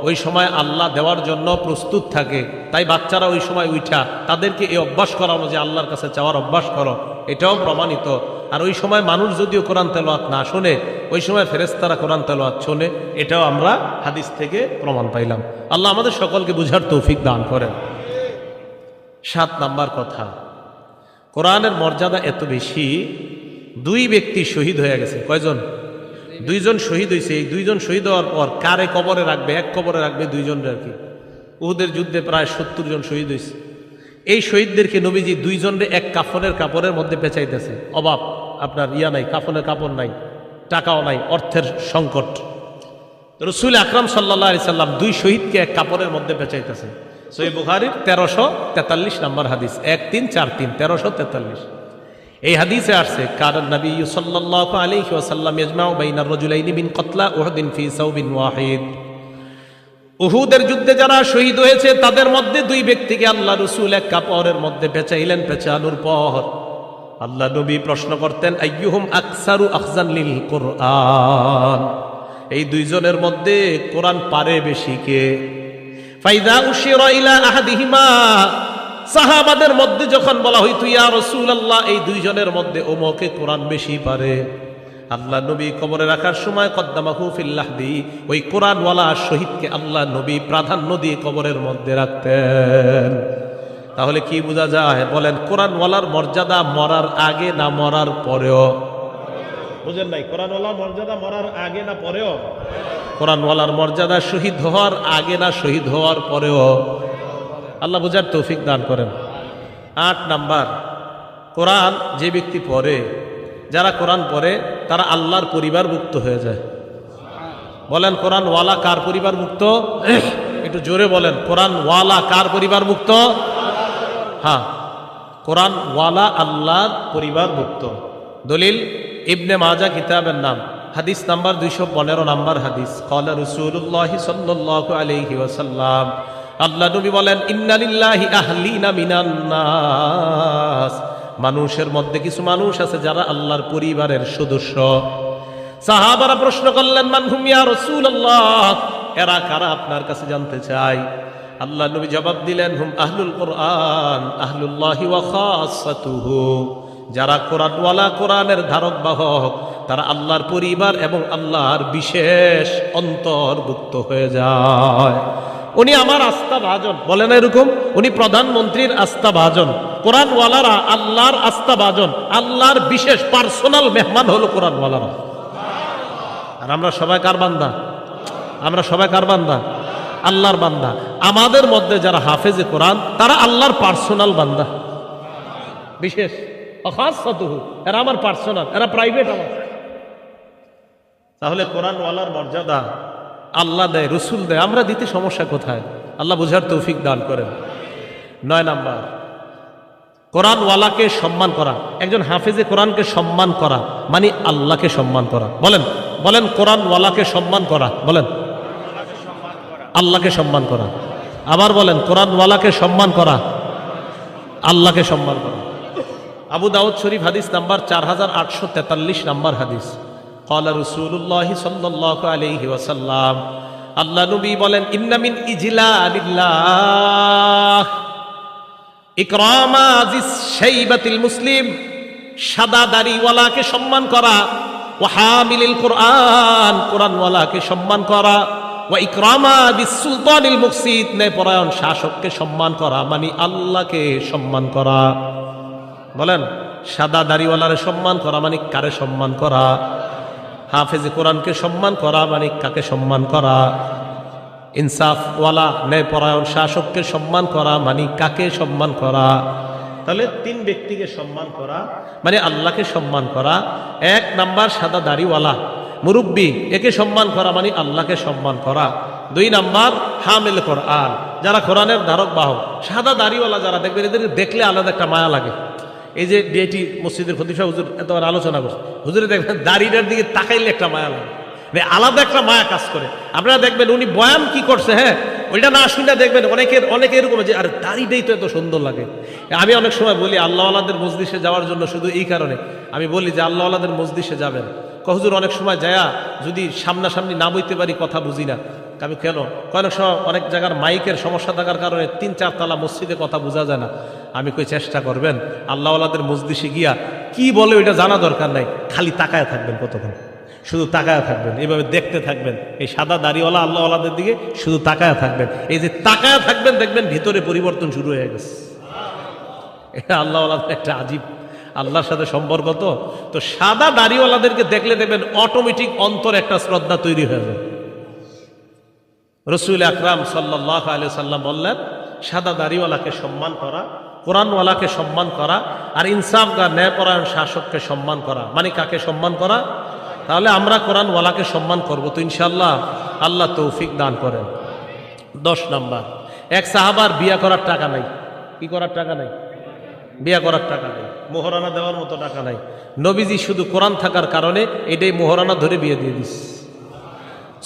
ওই সময় আল্লাহ দেওয়ার জন্য প্রস্তুত থাকে, তাই বাচ্চারা ওই সময় উঠা তাদেরকে এই অভ্যাস করানো যে আল্লাহর কাছে চাওয়ার অভ্যাস করো, এটাও প্রমাণিত। আর ওই সময় মানুষ যদিও কোরআন তেলাওয়াত না শোনে, ওই সময় ফেরেশতারা কোরআন তেলাওয়াত শোনে, এটাও আমরা হাদিস থেকে প্রমাণ পাইলাম। আল্লাহ আমাদের সকলকে বুঝার তৌফিক দান করেন। 7 নাম্বার কথা, কোরআনের মর্যাদা এত বেশি, 2 ব্যক্তি শহীদ হয়ে গেছে। কয়জন? 2 জন শহীদ হয়েছে। এই 2 জন শহীদ হওয়ার পর কারে কবরে রাখবে? এক কবরে রাখবে 2 জন আর কি। উহুদের যুদ্ধে প্রায় 70 জন শহীদ হয়েছে। এই শহীদদেরকে নবীজি 2 জনরে এক কাফনের কাপড়ের মধ্যে পেঁচাইতেছে। অভাব, আপনার নাই, কাফনের কাপড় নাই, টাকাও নাই, অর্থের সংকট। রসুল আকরাম সাল্লাল্লাহু আলাইহি সাল্লাম 2 শহীদকে এক কাপড়ের মধ্যে পেঁচাইতেছে। সহিহ বুখারীর 1343 নম্বর হাদিস, 1343, 1343। এই হাদিসে আসছে, কারণ নবী সাল্লাল্লাহু আলাইহি ওয়াসাল্লাম ইয়াজমাউ বাইনার রাজুলাইনি মিন কতলা উহুদিন ফি সাওবিন ওয়াহিদ। উহুদের যুদ্ধে যারা শহীদ হয়েছে তাদের মধ্যে 2 ব্যক্তিকে আল্লাহ রসুল এক কাপড়ের মধ্যে পেঁচাইলেন। পেঁচানোর পর আল্লাহ নবী প্রশ্ন করতেন, আইয়ুহুম আকসারু আখজান লিল কুরআন, এই 2 জনের মধ্যে কোরআন পারে বেশি কে? ফাইদা উশিরা ইলা আহাদিহিমা, সাহাবাদের মধ্যে যখন বলা হইতো, ইয়া রাসূলুল্লাহ এই 2 জনের মধ্যে ওমকে কোরআন বেশি পারে, আল্লাহ নবী কবরে রাখার সময় কদ্দামাহু ফিল লাহদি, ওই কোরআনওয়ালা শহীদকে আল্লাহ নবী প্রাধান্য দিয়ে কবরের মধ্যে রাখতেন। তাহলে কি বোঝা যায়? বলেন, কোরআনওয়ালার মর্যাদা মরার আগে না মরার পরেও? বুঝেন নাই? কোরআনওয়ালার মর্যাদা মরার আগে না পরেও? কোরআনওয়ালার মর্যাদা শহীদ হওয়ার আগে না শহীদ হওয়ার পরেও? আল্লাহ বুঝার তৌফিক দান করেন। 8 নাম্বার, কোরআন যে ব্যক্তি পড়ে, যারা কোরআন পড়ে তারা আল্লাহর পরিবারভুক্ত হয়ে যায়। বলেন, কোরআনওয়ালা কার পরিবারভুক্ত? একটু জোরে বলেন, কোরআনওয়ালা কার পরিবারভুক্ত? হ্যাঁ, কোরআনওয়ালা আল্লাহর পরিবারভুক্ত। দলিল ইবনে মাজাহ কিতাবের নাম, হাদিস নাম্বার 215 নাম্বার হাদিস। ক্বালা রাসূলুল্লাহ সাল্লাল্লাহু আলাইহি ওয়াসাল্লাম, আল্লাহ নবী বলেন, ইন্না লিল্লাহি আহলিনা মিনান নাস, মানুষের মধ্যে কিছু মানুষ আছে যারা আল্লাহর পরিবারের সদস্য। সাহাবারা প্রশ্ন করলেন, মান হুম ইয়া রাসূলুল্লাহ, এরা কারা আপনার কাছে জানতে চাই। আল্লাহ নবী জবাব দিলেন, হুম আহলুল কোরআন আহলুল্লাহি ওয়া খাসাতুহু, যারা কোরআনওয়ালা, কোরআনের ধারক বাহক, তারা আল্লাহর পরিবার এবং আল্লাহর বিশেষ অন্তর্ভুক্ত হয়ে যায়। উনি আমার আস্থা ভাজন, বলে না এরকম? উনি প্রধানমন্ত্রীর আস্থা ভাজন। কোরআনওয়ালারা আল্লাহর আস্থা ভাজন, আল্লাহর বিশেষ পার্সোনাল মেহমান হলো কোরআনওয়ালারা। আর আমরা সবাই কার বান্দা? আমরা সবাই কার বান্দা? আল্লাহর বান্দা। আমাদের মধ্যে যারা হাফেজে কোরআন, তারা আল্লাহর পার্সোনাল বান্দা, বিশেষ খাসসাতুহু, এরা আমার পার্সোনাল, এরা প্রাইভেট আমার। তাহলে কোরআনওয়ালার মর্যাদা আল্লাহ দেয়, রসুল দেয়, আমরা দিতে সমস্যা কোথায়? আল্লাহ বুঝার তৌফিক দান করেন। 9 নাম্বার, কোরআনওয়ালাকে সম্মান করা। একজন হাফেজে কোরআনকে সম্মান করা মানে আল্লাহকে সম্মান করা। বলেন বলেন, কোরআনওয়ালাকে সম্মান করা, বলেন আল্লাহকে সম্মান করা। আবার বলেন, কোরআনওয়ালাকে সম্মান করা, আল্লাহকে সম্মান করা। আবু দাউদ শরীফ হাদিস নাম্বার 4843 নাম্বার হাদিস। ক্বালা রাসূলুল্লাহ সাল্লাল্লাহু আলাইহি ওয়াসাল্লাম, আল্লাহ নবী বলেন, ইন্না মিন ইজলালিল্লাহ ইকরামা যিস শাইবাতিল মুসলিম, সাদা দাড়িওয়ালাকে সম্মান করা, ওয়া হামিলিল কোরআন, কোরআনওয়ালাকে সম্মান করা, ওয়া ইকরামা বিস সুলতানিল মুকসিত, ন্যায়পরায়ণ শাসককে সম্মান করা মানে আল্লাহকে সম্মান করা। বলেন, সাদা দাড়িওয়ালারে সম্মান করা মানে কারে সম্মান করা? হাফেজে কোরআনকে সম্মান করা মানে কাকে সম্মান করা? ইনসাফওয়ালা ন্যায়পরায়ণ শাসককে সম্মান করা মানে কাকে সম্মান করা? তাহলে 3 ব্যক্তিকে সম্মান করা মানে আল্লাহকে সম্মান করা। 1 নাম্বার সাদা দাড়িওয়ালা মুরব্বী, একে সম্মান করা মানে আল্লাহকে সম্মান করা। 2 নাম্বার হামিল কোরআন, যারা কোরআনের ধারক বাহক। সাদা দাড়িওয়ালা যারা দেখবেন, এদের দেখলে আলাদা একটা মায়া লাগে। এই যে ডিআইটি মসজিদের খতিব হুজুর এতবার আলোচনা করছে, হুজুরে দেখবেন দাড়িটার দিকে তাকাইলে একটা মায়া লাগে, আলাদা একটা মায়া কাজ করে। আপনারা দেখবেন উনি বয়ান কি করছে, হ্যাঁ ওইটা না শুনে দেখবেন অনেকে এরকম যে আরে দাড়িটাই তো এত সুন্দর লাগে। আমি অনেক সময় বলি আল্লাহওয়ালাদের মজলিসে যাওয়ার জন্য, শুধু এই কারণে আমি বলি যে আল্লাহওয়ালাদের মজলিসে যাবেন। হুজুর অনেক সময় যায়া যদি সামনাসামনি না বইতে পারি কথা বুঝি না। আমি কেন? অনেক সময় অনেক জায়গার মাইকের সমস্যা থাকার কারণে 3-4 তলা মসজিদে কথা বোঝা যায় না। আমি কই চেষ্টা করবেন আল্লাহওয়ালাদের মজলিসে গিয়া কি বলে ওইটা জানা দরকার নাই, খালি তাকায় থাকবেন, কতক্ষণ শুধু তাকায় থাকবেন, এইভাবে দেখতে থাকবেন। এই সাদা দাড়িওয়ালা আল্লাহওয়ালাদের দিকে শুধু তাকায় থাকবেন। এই যে তাকায় থাকবেন দেখবেন ভিতরে পরিবর্তন শুরু হয়ে গেছে। এটা আল্লাহওয়ালাদের একটা আজীব আল্লাহর সাথে সম্পর্ক। তো সাদা দাড়িওয়ালাদেরকে দেখলে দেখবেন অটোমেটিক অন্তর একটা শ্রদ্ধা তৈরি হয়ে যায়। রাসূল আকরাম সাল্লাল্লাহু আলাইহি সাল্লাম বললেন, সাদা দাড়িওয়ালাকে সম্মান করা, কোরআনওয়ালাকে সম্মান করা, আর ইনসাফগার ন্যায়পরায়ণ শাসককে সম্মান করা মানে কাকে সম্মান করা? তাহলে আমরা কোরআনওয়ালাকে সম্মান করব তো ইনশাআল্লাহ। আল্লাহ তৌফিক দান করেন। 10 নাম্বার, এক সাহাবার বিয়া করার টাকা নাই। কি করার টাকা নাই? বিয়া করার টাকা নেই, মোহরানা দেওয়ার মতো টাকা নাই। নবীজি শুধু কোরআন থাকার কারণে এটাই মোহরানা ধরে বিয়ে দিয়ে দিস।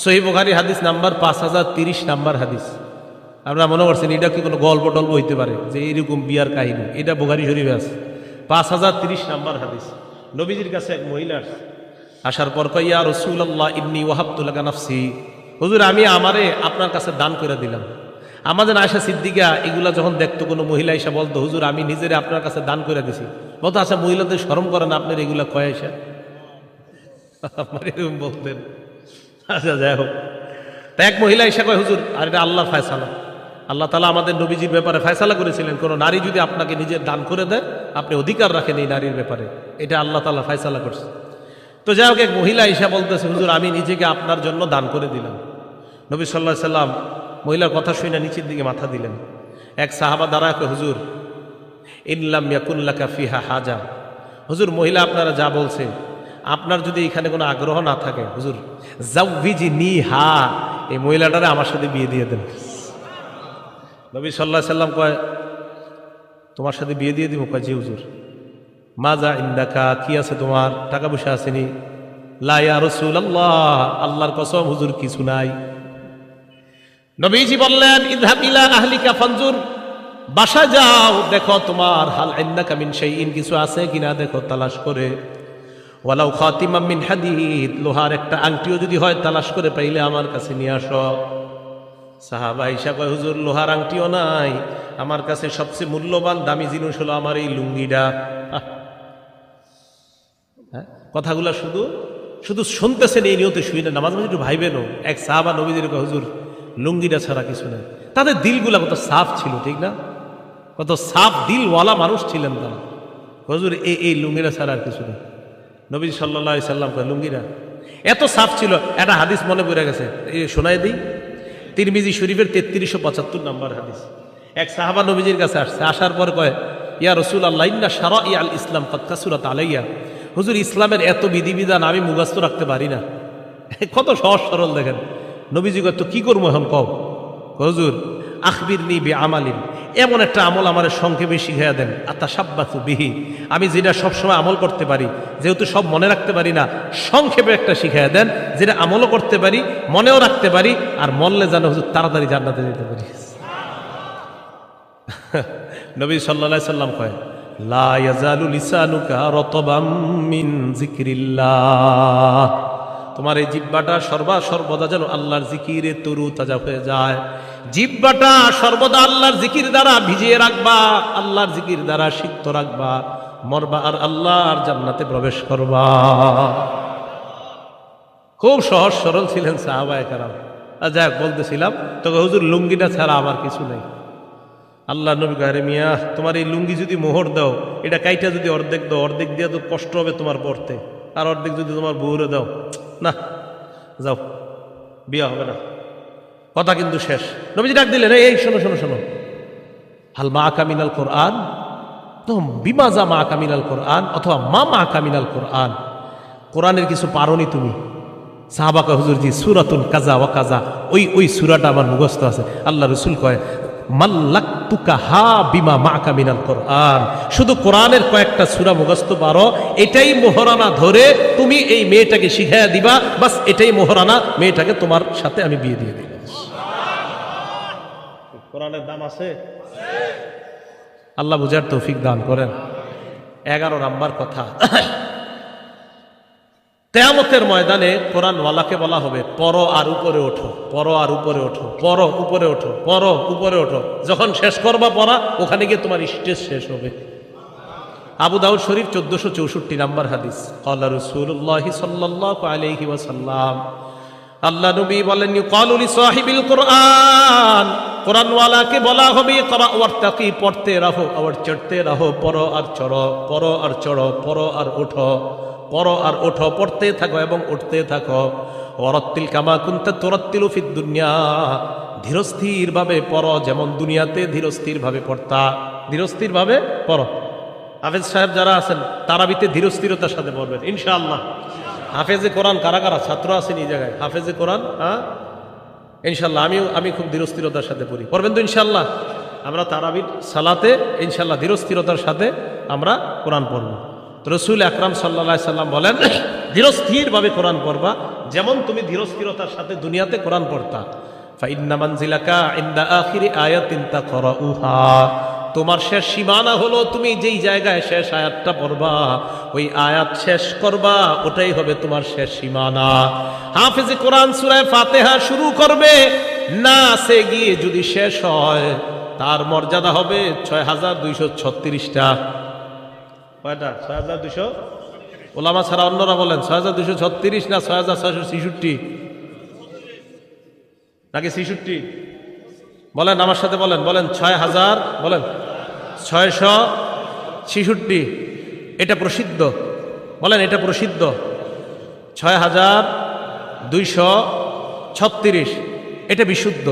সহিহ বুখারী হাদিস নাম্বার 5030 নাম্বার হাদিস। আপনারা মনে করছেন এটা কি কোনো গল্প টল্প হইতে পারে যে এইরকম বিয়ার কাহিনী? এটা বুখারী শরীফে আছে, 5030 নাম্বার হাদিস। নবীজির কাছে এক মহিলা আসার পর কয়, ইয়া রাসূলুল্লাহ ইন্নী ওয়াহাবতু লাকা নাফসি, হুজুর আমি আমারে আপনার কাছে দান করে দিলাম। আমাদের আয়েশা সিদ্দিকা এগুলা যখন দেখতো, কোনো মহিলা এসে বলতো, হুজুর আমি নিজেরে আপনার কাছে দান করে দিছি, বলতো আচ্ছা মহিলাদের শরম করে না আপনার এগুলা কয় আয়েশা? এরকম বলতেন। আচ্ছা যাই হোক, তা এক মহিলা এসে কয়, হুজুর আর এটা আল্লাহর ফয়সালা, আল্লাহ তাআলা আমাদের নবীজির ব্যাপারে ফয়সালা করেছিলেন, কোনো নারী যদি আপনাকে নিজের দান করে দেয় আপনি অধিকার রাখেন এই নারীর ব্যাপারে, এটা আল্লাহ তাআলা ফয়সালা করছে। তো যাই হোক, এক মহিলা এসে বলতেছে, হুজুর আমি নিজেকে আপনার জন্য দান করে দিলাম। নবী সাল্লাল্লাহু আলাইহি সাল্লাম মহিলার কথা শুনে নিচের দিকে মাথা দিলেন। এক সাহাবা দাঁড়ায় কয়, হুজুর ইনলাম ইয়াকুন লাকা ফিহা হাজা, হুজুর মহিলা আপনারা যা বলছে, আপনার যদি এখানে কোনো আগ্রহ না থাকে, হুজুর জাওবিজিনিহা, এই মহিলাটারে আমার সাথে বিয়ে দিয়ে দেন। নবী সাল্লাল্লাহু আলাইহি সাল্লাম কয়, তোমার সাথে বিয়ে দিয়ে দিব? কয় জি হুজুর। মাজা ইন্দাকা, কি আছে তোমার? টাকা পয়সা আসেনি? লা ইয়া রাসূলুল্লাহ, আল্লাহর কসম হুজুর কিছু নাই। নবীজি বললেন, ইযহাব ইলা আহলিকা ফানজুর, বাসা যাও দেখো তোমার হাল ইন্দাকা মিন শাইইন, কিছু আছে কিনা দেখো, তালাশ করে। ওয়ালাউ খাতিমাম মিন হাদিদ, লোহার একটা আংটিও যদি হয় তালাশ করে পাইলে আমার কাছে নিয়ে আসো। সাহাবা আয়েশা কয়, হুজুর লোহার আংটিও নাই, আমার কাছে সবচেয়ে মূল্যবান দামি জিনিস হলো আমার এই লুঙ্গিটা। কথাগুলা শুধু শুধু শুনতেছেন এই নিয়তে শুই না, নামাজ মাঝে একটু ভাইবেনও। এক সাহাবা নবীজির কয়, হুজুর লুঙ্গিটা ছাড়া কিছু নেই। তাদের দিলগুলা কত সাফ ছিল, ঠিক না? কত সাফ দিলওয়ালা মানুষ ছিলেন তারা। হুজুর এই লুঙ্গিটা ছাড়া আর কিছু নেই। নবী সাল্লাল্লাহু আলাইহি সাল্লাম কয়, লুঙ্গিটা এত সাফ ছিল। একটা হাদিস মনে পড়ে গেছে, শোনায় দিই। তিরমিজি শরীফের 3375 নম্বর হাদিস। এক সাহাবা নবীজির কাছে আসছে, আসার পর কয়, ইয়া রাসূলুল্লাহ ইন্না শারা'i আল ইসলাম কদ কাসুরাত আলাইয়া, হুজুর ইসলামের এত বিধিবিধান আমি মুখস্থ রাখতে পারি না। কত সহজ সরল দেখেন। নবীজি কয় তো কি করবো এখন কও? হুজুর আখবিরনি বিআমালিন, এমন একটা আমল আমার সংক্ষেপে শিখাইয়া দেন, আতাশাব্বাতু বিহি, আমি যেটা সবসময় আমল করতে পারি, যেহেতু সব মনে রাখতে পারি না, সংক্ষেপে একটা শিখাইয়া দেন যেটা আমলও করতে পারি, মনেও রাখতে পারি, আর মরলে যেন হুজুর তাড়াতাড়ি জান্নাতে যেতে পারি। নবী সাল্লাল্লাহু আলাইহি সাল্লাম কয় লা ইয়াজালু লিসানুকা রাতবাম মিন যিকরিল্লাহ, তোমার এই জিহ্বাটা সর্বদা যেন আল্লাহর জিকিরে তরু তাজা হয়ে যায়। জিহ্বাটা সর্বদা আল্লাহর জিকির দ্বারা ভিজিয়ে রাখবা, আল্লাহর জিকির দ্বারা সিক্ত রাখবা, মরবা আর আল্লাহর জান্নাতে প্রবেশ করবা। খুব সহজ সরল ছিলেন সাহাবায়ে কেরাম। যাই বলতেছিলাম তোকে হুজুর লুঙ্গিটা ছাড়া আমার কিছু নেই। আল্লাহ নবী কয়, আরে মিয়া তোমার এই লুঙ্গি যদি মোহর দাও, এটা কাইটা যদি অর্ধেক দাও, অর্ধেক দিয়ে তো কষ্ট হবে তোমার পড়তে, আর অর্ধেক যদি তোমার বউরে দাও, না যাও বিয়া হবে না। কথা কিন্তু শেষ। নবীজি ডাক দিলেন, এই শোনো শোনো শোনো, হাল মা কামিনাল কোরআন, তো বিমাজা মা কামিনাল কোরআন, অথবা মা কামিনাল কোরআন, কোরআনের কিছু পারোনি তুমি? সাহাবা কয়, হুজুর জি সূরাতুন কাজা ওয়া কাজা, ওই সূরাটা আমার মুখস্থ আছে। আল্লাহ রাসূল কয় মাল্লাকতুকা হা বিমা মা কামিনাল কোরআন, শুধু কোরআনের কয়েকটা সূরা মুখস্থ পারো, এটাই মোহরানা ধরে তুমি এই মেয়েটাকে শিখাইয়া দিবা, বাস এটাই মোহরানা, মেয়েটাকে তোমার সাথে আমি বিয়ে দিয়ে দিলাম। কোরআনের দাম আছে, আল্লাহ বুঝার তৌফিক দান করেন। 11 নাম্বার কথা, কিয়ামতের ময়দানে কোরআনওয়ালাকে বলা হবে পড়ো আর উপরে ওঠো, পড়ো আর উপরে ওঠো, পড়ো উপরে ওঠো, পড়ো উপরে ওঠো। যখন শেষ করবা পড়া, ওখানে গিয়ে তোমার স্টেজ শেষ হবে। আবু দাউদ শরীফ 1464 নাম্বার হাদিস, ক্বালা রাসূলুল্লাহ সাল্লাল্লাহু আলাইহি ওয়াসাল্লাম, আল্লাহ নবী বলেন, ইউকালু লিসাহিবিল কোরআন, কোরআনওয়ালাকে বলা হবে ইকরা ওয়ারতাকি, পড়তে রাহো আর চড়তে রাহো, পড়ো আর চড়ো, পড়ো আর চড়ো, পড়ো আর ওঠো, পড়ো আর ওঠো, পড়তে থাকো এবং উঠতে থাকো। ওয়ারাত্তিল কামা কুনতা তুরাত্তিলু ফিদ দুনিয়া, ধীরস্থির ভাবে পড়ো, যেমন দুনিয়াতে ধীরস্থির ভাবে পড়তা, ধীরস্থির ভাবে পড়ো। হাফেজ সাহেব যারা আছেন তারাবিতে ধীরস্থিরতার সাথে পড়বেন ইনশাআল্লাহ। হাফেজে কোরআন কারা কারা ছাত্র আছেন এই জায়গায়? হাফেজে কোরআন, হ্যাঁ ইনশাআল্লাহ। আমি খুব ধীরস্থিরতার সাথে পড়ি, পড়বেন তো ইনশাআল্লাহ? আমরা তারাবির সালাতে ইনশাআল্লাহ ধীরস্থিরতার সাথে আমরা কোরআন পড়ব। রাসূল আকরাম সাল্লাল্লাহু আলাইহি সাল্লাম বলেন, ধীরস্থিরভাবে কোরআন পড়বা, যেমন তুমি ধীরস্থিরতার সাথে দুনিয়াতে কোরআন পড়তা। ফাইন্না মানজিলাকা ইনদা আখিরি আয়াতিন তাকরাউহা, তোমার শেষ সীমানা হলো তুমি যেই জায়গায় শেষ আয়াতটা পড়বা, ওই আয়াত শেষ করবা, ওটাই হবে তোমার শেষ সীমানা। হাফেজে কোরআন সূরা ফাতিহা শুরু করবে, নাসে গিয়ে যদি শেষ হয়, তার মর্যাদা হবে 6236টা। কয়টা? 6200। ওলামা ছাড়া অন্যরা বলেন 6236 না 6666 নাকি 66? বলেন আমার সাথে, বলেন 6000, বলেন 666। এটা প্রসিদ্ধ, বলেন এটা প্রসিদ্ধ। 6236 এটা বিশুদ্ধ।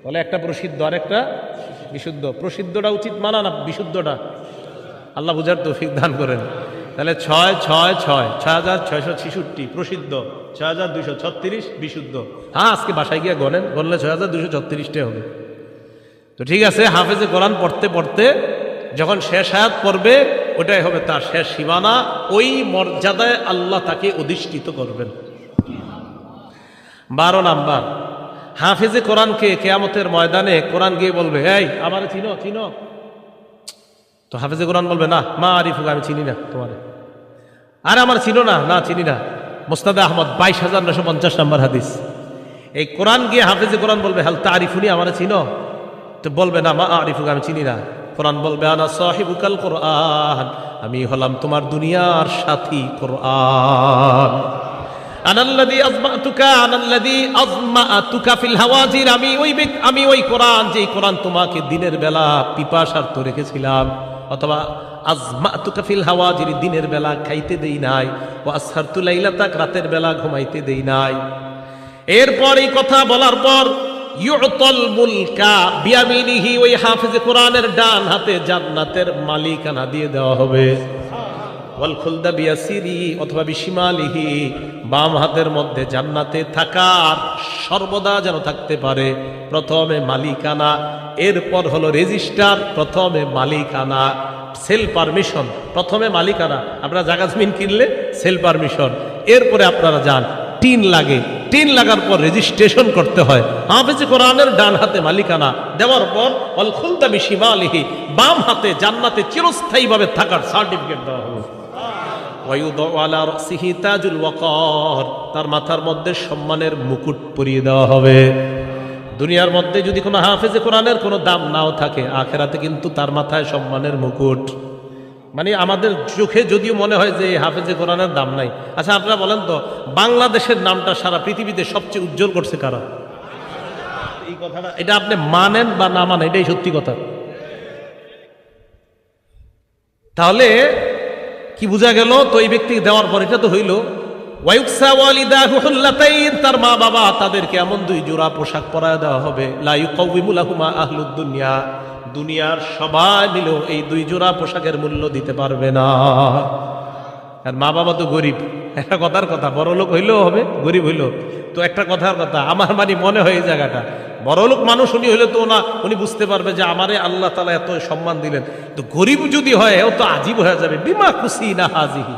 বলে একটা প্রসিদ্ধ আর একটা বিশুদ্ধ। প্রসিদ্ধটা উচিত মানা না বিশুদ্ধটা? আল্লাহ বুঝার তৌফিক দান করেন। তাহলে 6666 প্রসিদ্ধ, 6236 বিশুদ্ধ। হ্যাঁ আজকে বাসায় গিয়ে গনেন, গনলে 6236টাই হবে। তো ঠিক আছে, হাফেজে কোরআন পড়তে পড়তে যখন শেষ আয়াত পড়বে, ওটাই হবে তার শেষ সীমানা, ওই মর্যাদায় আল্লাহ তাকে অধিষ্ঠিত করবেন। 12 নাম্বার, হাফেজে কোরআনকে কিয়ামতের ময়দানে কোরআন গিয়ে বলবে, এই আমারে চিনো চিনো? তো হাফেজে কোরআন বলবে, না মা আরিফুক, আমি চিনি না তোমারে। আরে আমার চিনো না? না চিনি না। মুসনাদ আহমদ 22950 নাম্বার হাদিস। এই কোরআন গিয়ে হাফেজে কোরআন বলবে, হাল তারিফুনি, আমারে চিনো? তো বলবে, না মা আরিফুক, আমি চিনি না। কোরআন বলবে, আনা সাহিবুকাল কোরআন, আমি হলাম তোমার দুনিয়ার সাথী কোরআন। আনাল্লাযী আযমাতুকা আনাল্লাযী আযমাতুকা ফিল হাওয়াজির, আমি ওই কোরআন, যেই কোরআন তোমাকে দিনের বেলা পিপাসার্ত রেখেছিলাম, অথবা আযমাতুকা ফিল হাওয়াজির, দিনের বেলা খাইতে দেই নাই, ওয়া আসহারতু লাইলাতাক, রাতের বেলা ঘুমাইতে দেই নাই। এরপর এই কথা বলার পর ইউতাল মুলকা বিয়ামিনিহি, ওই হাফেজে কোরআনের ডান হাতে জান্নাতের মালিকানা দিয়ে দেওয়া হবে। ওয়াল খুলদা বিয়াসিরি অথবা বিশিমালিহি, বাম হাতের মধ্যে জান্নাতে থাকার সর্বদা যেন থাকতে পারে। প্রথমে মালিকানা, এরপর হলো রেজিস্টার, প্রথমে মালিকানা, সেল পারমিশন, প্রথমে মালিকানা। আপনারা জায়গা জমিন কিনলে সেল পারমিশন, এরপরে আপনারা যান, টিন লাগে, টিন লাগার পর রেজিস্ট্রেশন করতে হয়। হাফেজে কোরআনের ডান হাতে মালিকানা দেওয়ার পর ওয়াল খুলদা বিশিমালিহি, বাম হাতে জান্নাতে চিরস্থায়ীভাবে থাকার সার্টিফিকেট দেওয়া হবে। তার মাথার মধ্যে সম্মানের মুকুট পরিয়ে দেওয়া হবে। দুনিয়ার মধ্যে যদি কোনো হাফেজে কোরআনের কোনো দাম নাও থাকে, আখেরাতে কিন্তু তার মাথায় সম্মানের মুকুট। মানে আমাদের চোখে যদিও মনে হয় যে হাফেজে কোরআনের দাম নাই। আচ্ছা আপনারা বলেন তো, বাংলাদেশের নামটা সারা পৃথিবীতে সবচেয়ে উজ্জ্বল করছে কারা? এই কথাটা, এটা আপনি মানেন বা না মানেন, এটাই সত্যি কথা। তাহলে কি বোঝা গেল? তো এই ব্যক্তিকে দেওয়ার পর এটা তো হইল ওয়ায়ুকসা ওয়ালিদাহু হুল্লাতাইন, তার মা বাবা তাদেরকে এমন 2 জোড়া পোশাক পরায় দেওয়া হবে। লা ইউকাউবিমু লাহুমা আহলুদ দুনিয়া, দুনিয়ার সবাই মিলেও এই 2 জোড়া পোশাকের মূল্য দিতে পারবে না। আর মা বাবা তো গরিব, একটা কথার কথা, বড় লোক হইলেও হবে, গরিব হইলেও তো একটা কথার কথা। আমার মানে মনে হয় এই জায়গাটা, বড় লোক মানুষ উনি হইলে তো না, উনি বুঝতে পারবে যে আমারে আল্লাহ তাআলা এত সম্মান দিলেন। তো গরিব যদি হয় ও তো আজীব হয়ে যাবে, বিমা খুশি না হাজিহি।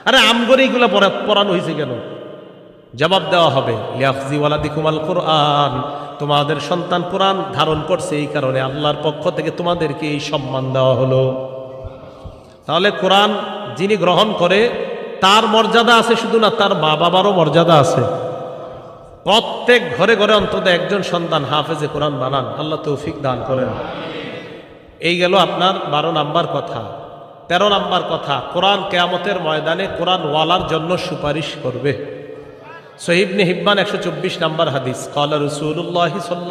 আরে আমগরে এইগুলা পড়ানো হয়েছে কেন? জবাব দেওয়া হবে, লিয়াখজি ওয়ালাদিকুমাল কোরআন, তোমাদের সন্তান কোরআন ধারণ করছে, এই কারণে আল্লাহর পক্ষ থেকে তোমাদেরকে এই সম্মান দেওয়া হলো। তাহলে কোরআন যিনি গ্রহণ করে তার মর্যাদা আছে শুধু না, তার মা বাবারও মর্যাদা আছে। প্রত্যেক ঘরে ঘরে অন্তত একজন সন্তান হাফেজে কোরআন বানান, আল্লাহ তৌফিক দান করেন। এই গেল আপনার 12 নাম্বার কথা। 13 নাম্বার কথা, কোরআন কিয়ামতের ময়দানে কোরআন ওয়ালার জন্য সুপারিশ করবে। সহিহ ইবনে হিব্বান 124 নাম্বার হাদিস, ক্বালা রাসূলুল্লাহ সাল্লাল্লাহু